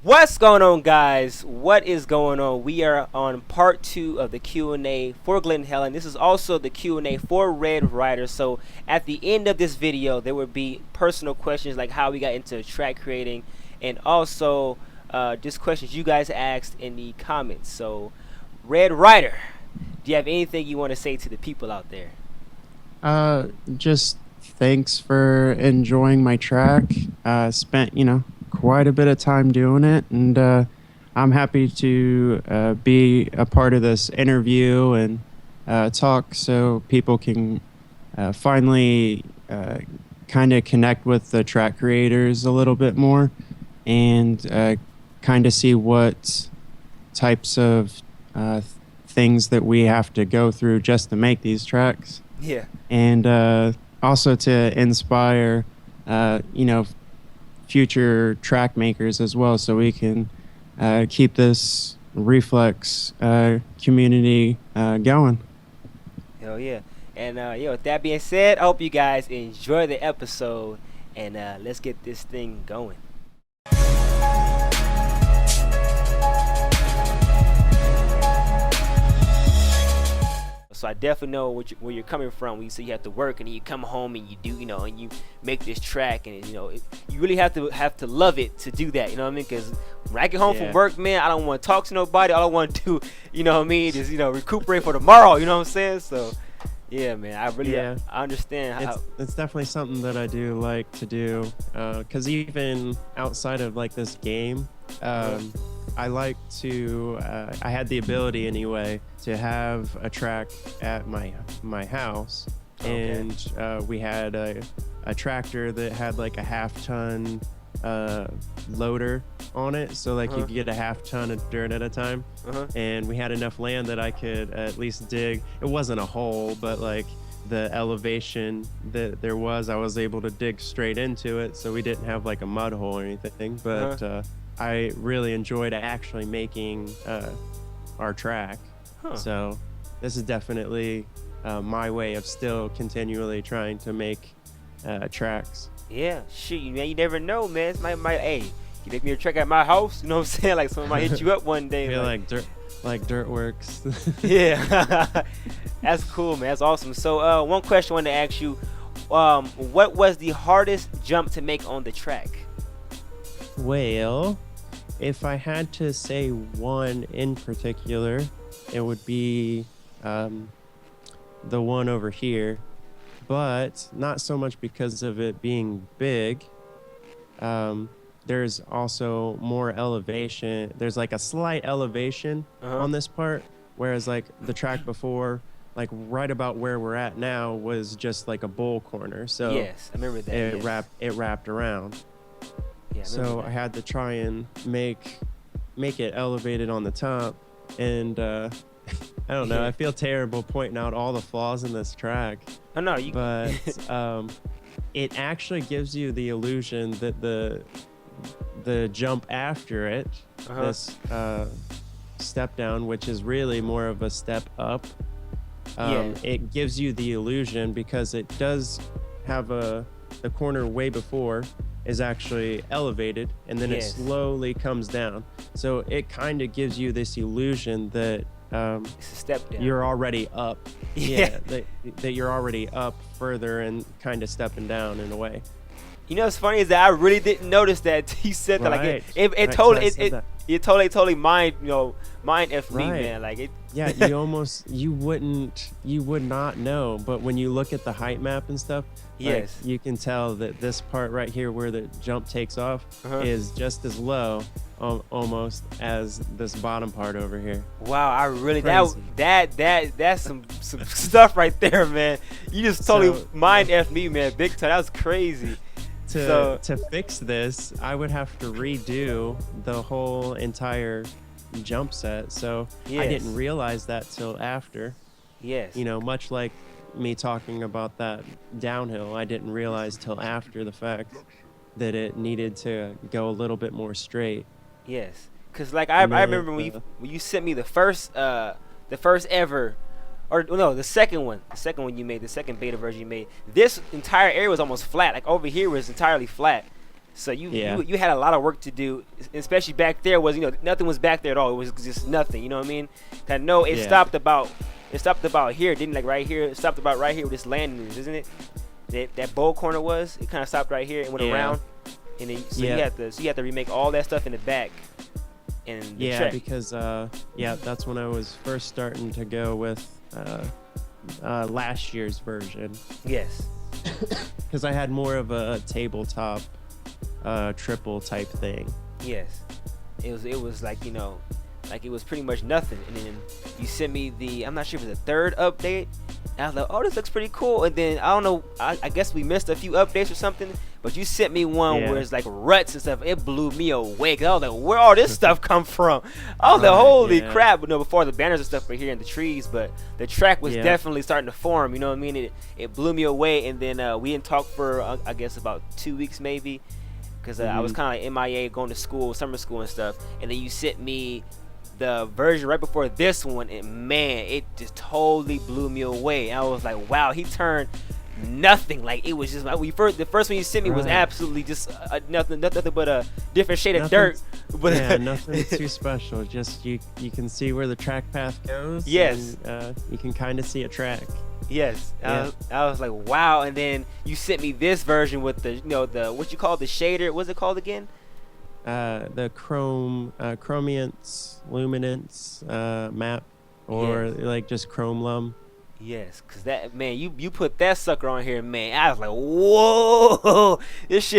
What's going on, guys? What is going on? We are on part 2 of the Q&A for Glen Helen. This is also the Q&A for Red Rider. So at the end of this video, there will be personal questions like how we got into track creating, and also just questions you guys asked in the comments. So Red Rider, do you have anything you want to say to the people out there? Just thanks for enjoying my track. Spent, quite a bit of time doing it, and I'm happy to be a part of this interview and talk so people can finally kind of connect with the track creators a little bit more and kind of see what types of things that we have to go through just to make these tracks. Yeah. And also to inspire, future track makers as well, so we can keep this Reflex community going. Hell yeah. And with that being said, I hope you guys enjoy the episode, and let's get this thing going. So I definitely know where you're coming from when you say you have to work and then you come home and you do, and you make this track, and you really have to love it to do that. You know what I mean? Because when I get home from work, man, I don't want to talk to nobody. All I want to do, is recuperate for tomorrow. You know what I'm saying? So yeah, man, I understand how it's definitely something that I do like to do, because even outside of like this game, I like to I had the ability anyway to have a track at my house. Okay. And we had a tractor that had like a half-ton loader on it, so like you could get a half-ton of dirt at a time. And we had enough land that I could at least dig. It wasn't a hole, but like the elevation that there was, I was able to dig straight into it, so we didn't have like a mud hole or anything. But I really enjoyed actually making our track. So this is definitely my way of still continually trying to make tracks. Yeah, shoot, man, you never know, man. It's hey, you make me a track at my house, you know what I'm saying? Like someone might hit you up one day. Yeah, like dirt works. Yeah. That's cool, man. That's awesome. So one question I wanted to ask you, what was the hardest jump to make on the track? Well, if I had to say one in particular, it would be the one over here, but not so much because of it being big. There's also more elevation. There's like a slight elevation on this part, whereas like the track before, like right about where we're at now, was just like a bowl corner. So yes, I remember that. It wrapped around. Yeah, so I had to try and make it elevated on the top, and I don't know. I feel terrible pointing out all the flaws in this track. Oh no, but it actually gives you the illusion that the jump after it, this step down, which is really more of a step up, it gives you the illusion, because it does have the corner way before is actually elevated, and then it slowly comes down. So it kind of gives you this illusion that it's a step down. You're already up. That you're already up further and kind of stepping down in a way. You know what's funny is that I really didn't notice that he said that. Like it totally mind f me, man. Like it. Yeah, you would not know, but when you look at the height map and stuff, like, you can tell that this part right here where the jump takes off is just as low almost as this bottom part over here. Wow, I really that's some stuff right there, man. You just totally mind f me, man. Big time. That was crazy. To fix this, I would have to redo the whole entire jump set. So I didn't realize that till after. Yes. Much like me talking about that downhill, I didn't realize till after the fact that it needed to go a little bit more straight. Yes, because like I remember when you sent me the first ever, or no, the second one you made, the second beta version you made. This entire area was almost flat. Like over here was entirely flat, So you had a lot of work to do, especially back there. Was nothing was back there at all. It was just nothing. You know what I mean? I know it stopped about here, didn't like right here. It stopped about right here where this landing is, isn't it? That bowl corner was. It kind of stopped right here and went around. And then, so you had to remake all that stuff in the back. And the track. Because that's when I was first starting to go with last year's version. Yes. Because I had more of a tabletop triple type thing. Yes. It was like, like it was pretty much nothing. And then you sent me I'm not sure if it was the third update. And I was like, oh, this looks pretty cool. And then I don't know, I guess we missed a few updates or something. But you sent me one where it's like ruts and stuff. It blew me away. Cause I was like, where all this stuff come from? I was like, holy crap. But before the banners and stuff were here in the trees. But the track was definitely starting to form. You know what I mean? It blew me away. And then we didn't talk for, I guess, about 2 weeks maybe. Because I was kind of like MIA, going to school, summer school and stuff. And then you sent me the version right before this one. And man, it just totally blew me away. And I was like, wow, he turned nothing. Like it was just the first one you sent me was absolutely just nothing but a different shade of dirt. But nothing too special. Just you can see where the track path goes. Yes. And, you can kind of see a track. Yes. I was like, wow. And then you sent me this version with the the what you call the shader. What's it called again? The chromiance luminance map, or like just chrome lum. Yes, cause that man, you put that sucker on here, man. I was like, whoa, this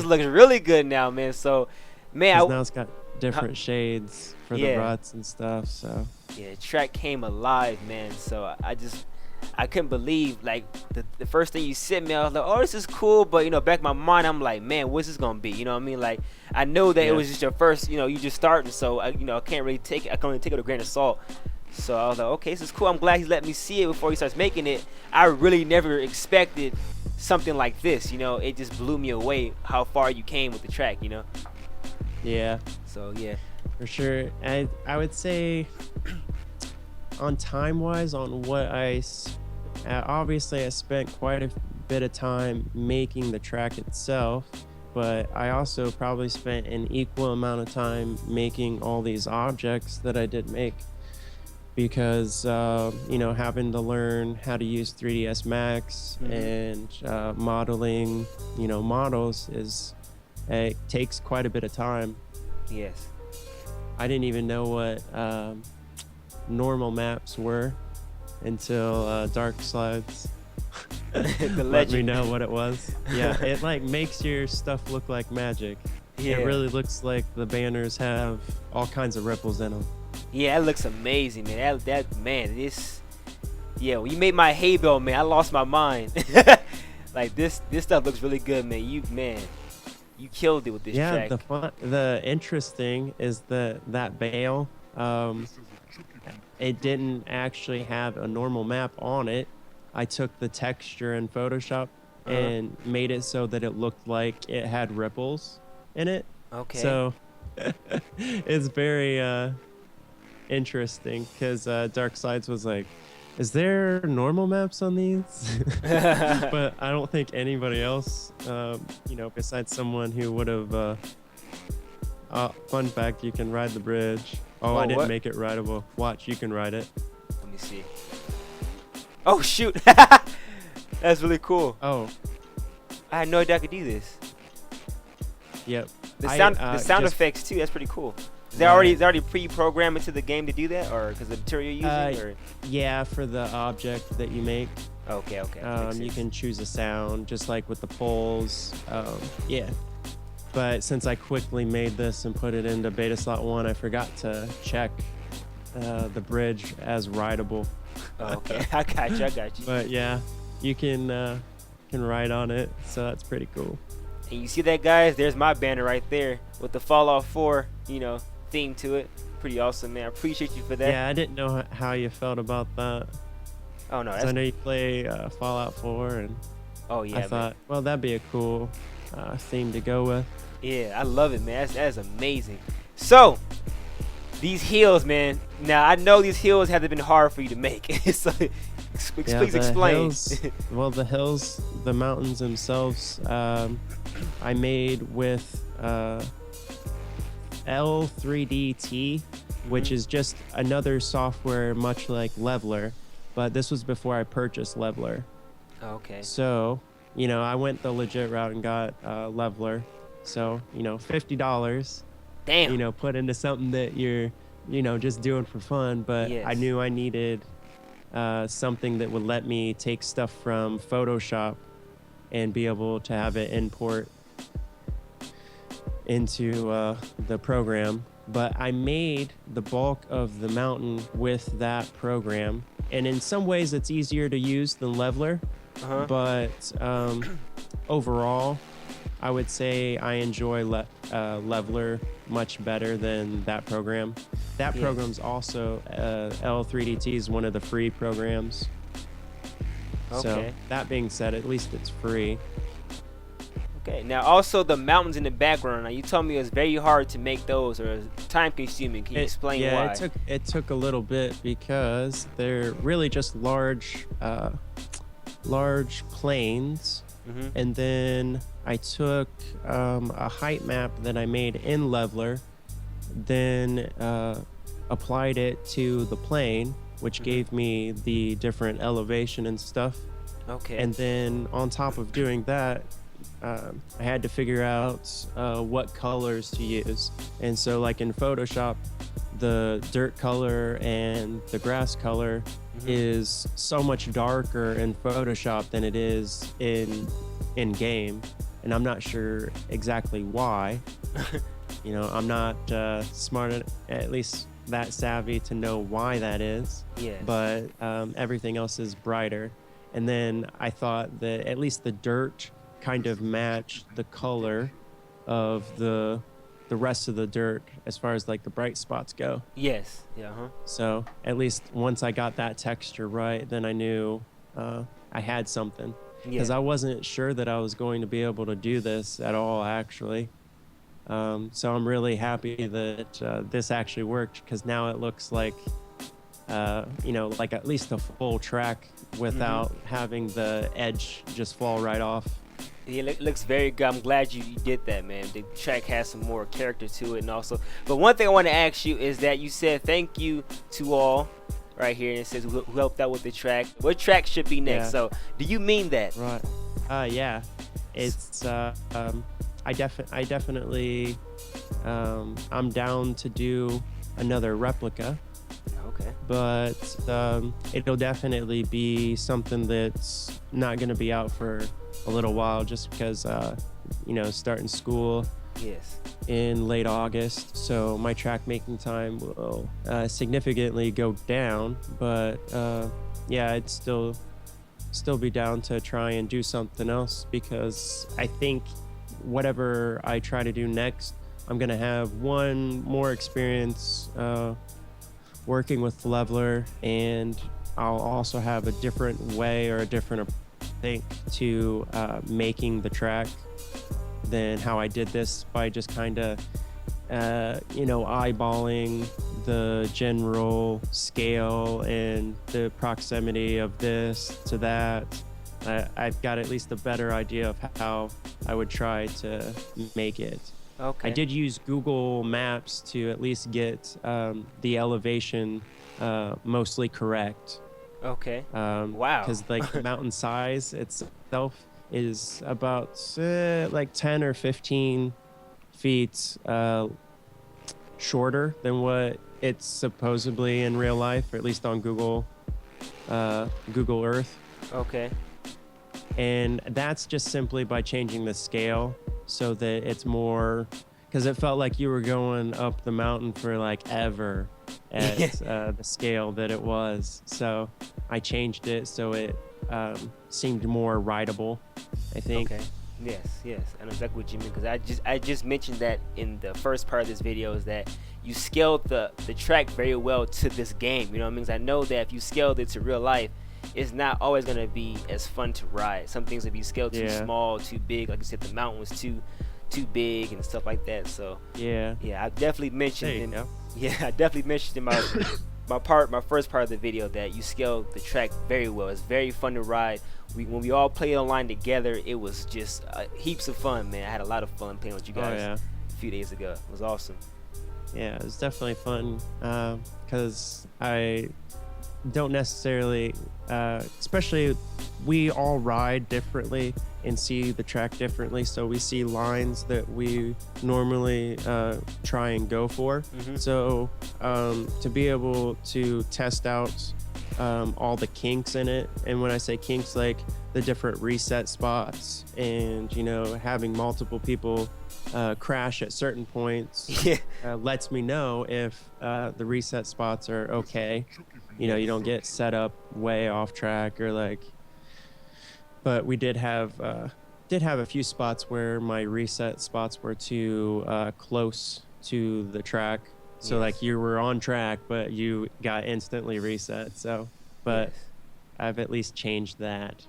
looks really good now, man. So, man, now it's got different shades for the ruts and stuff. So yeah, the track came alive, man. So I couldn't believe like the first thing you sent me. I was like, oh, this is cool, but back in my mind, I'm like, man, what's this gonna be? You know what I mean? Like I know that it was just your first, you just starting, so I can't really take it. I can only take it with a grain of salt. So I was like, okay, this is cool. I'm glad he's let me see it before he starts making it. I really never expected something like this. It just blew me away how far you came with the track. Yeah. So yeah. For sure. I would say on time-wise, on what obviously I spent quite a bit of time making the track itself, but I also probably spent an equal amount of time making all these objects that I did make. Because having to learn how to use 3ds Max and modeling models it takes quite a bit of time. Yes. I didn't even know what normal maps were until Dark Slides let me know what it was. Yeah, it like makes your stuff look like magic. It really looks like the banners have all kinds of ripples in them. Yeah, that looks amazing, man. When you made my hay bale, man, I lost my mind. Like this stuff looks really good, man. You killed it with this track. Yeah, the interesting is that bale, it didn't actually have a normal map on it. I took the texture in Photoshop and made it so that it looked like it had ripples in it. Okay. So it's very interesting because Dark Sides was like, is there normal maps on these? But I don't think anybody else, besides someone who would have fun fact, you can ride the bridge. Oh, I didn't make it rideable. Watch, you can ride it. Let me see. Oh shoot. That's really cool. Oh, I had no idea I could do this. Yep. The sound effects too, that's pretty cool. Is that already pre-programmed into the game to do that, or because the material you're using? Or? Yeah, for the object that you make. Okay. You can choose a sound, just like with the poles. Yeah. But since I quickly made this and put it into beta slot 1, I forgot to check the bridge as rideable. Okay, I got you. But yeah, you can ride on it, so that's pretty cool. And you see that, guys? There's my banner right there with the Fallout 4, theme to it. Pretty awesome, man. I appreciate you for that. Yeah, I didn't know how you felt about that. Oh no, I know you play Fallout 4, and I thought, well, that'd be a cool theme to go with. Yeah, I love it, man. That's amazing. So these hills, man. Now I know these hills have been hard for you to make. So please explain. Well, the hills, the mountains themselves, I made with L3DT, which is just another software much like Leveler, but this was before I purchased Leveler. Okay. So, you know, I went the legit route and got Leveler. So, you know, $50. Damn. You know, put into something that you're, you know, just doing for fun. But Yes. I knew I needed something that would let me take stuff from Photoshop and be able to have it import into the program. But I made the bulk of the mountain with that program, and in some ways it's easier to use than Leveler. But overall, I would say I enjoy Leveler much better than that program. That program's also L3DT is one of the free programs. Okay. So that being said, at least it's free. Okay. Now, also the mountains in the background. Now, you told me it was very hard to make those, or time consuming. Can you explain why? Yeah, it took a little bit because they're really just large planes. And then I took a height map that I made in Leveler, then applied it to the plane, which gave me the different elevation and stuff. Okay. And then on top of doing that, I had to figure out what colors to use. And so like in Photoshop, the dirt color and the grass color is so much darker in Photoshop than it is in game, and I'm not sure exactly why. You know, I'm not smart, at least that savvy to know why that is. Yes. But everything else is brighter. And then I thought that at least the dirt kind of matched the color of the rest of the dirt as far as like the bright spots go. Yes. Yeah. So at least once I got that texture right, then I knew I had something. Because I wasn't sure that I was going to be able to do this at all, actually. So I'm really happy that this actually worked, because now it looks like, you know, like at least a full track without having the edge just fall right off. Yeah, it looks very good. I'm glad you did that, man. The track has some more character to it, and also. But one thing I want to ask you is that you said thank you to all right here, and it says who helped out with the track. What track should be next? So, do you mean that? Right. Yeah. It's I definitely I'm down to do another replica. Okay. But it'll definitely be something that's not going to be out for a little while, just because you know, starting school in late August, so my track making time will significantly go down. But yeah, I'd still be down to try and do something else, because I think whatever I try to do next, I'm gonna have one more experience working with Leveler, and I'll also have a different way or a different think to making the track than how I did this, by just kind of you know, eyeballing the general scale and the proximity of this to that. I've got at least a better idea of how I would try to make it. Okay. I did use Google Maps to at least get the elevation mostly correct. Okay. Wow. Because like the mountain size itself is about like 10 or 15 feet shorter than what it's supposedly in real life, or at least on Google Earth. Okay. And that's just simply by changing the scale so that it's more, because it felt like you were going up the mountain for like ever at the scale that it was. So I changed it so it seemed more rideable, I think. Okay. Yes. I know exactly what you mean, because I just mentioned that in the first part of this video, is that you scaled the track very well to this game. You know what I mean? 'Cause I know that if you scaled it to real life, it's not always going to be as fun to ride. Some things will be scaled too small, too big. Like you said, the mountain was too big and stuff like that. So yeah, I definitely mentioned I definitely mentioned in my my first part of the video, that you scaled the track very well. It's very fun to ride. When we all played online together, it was just heaps of fun, man. I had a lot of fun playing with you guys a few days ago. It was awesome. Yeah, it was definitely fun because I don't necessarily, especially we all ride differently and see the track differently, so we see lines that we normally try and go for. So to be able to test out all the kinks in it, and when I say kinks, like the different reset spots, and you know, having multiple people crash at certain points lets me know if the reset spots are okay. You know, you don't get set up way off track or like. But we did have a few spots where my reset spots were too close to the track. So like you were on track, but you got instantly reset. So, but I've at least changed that.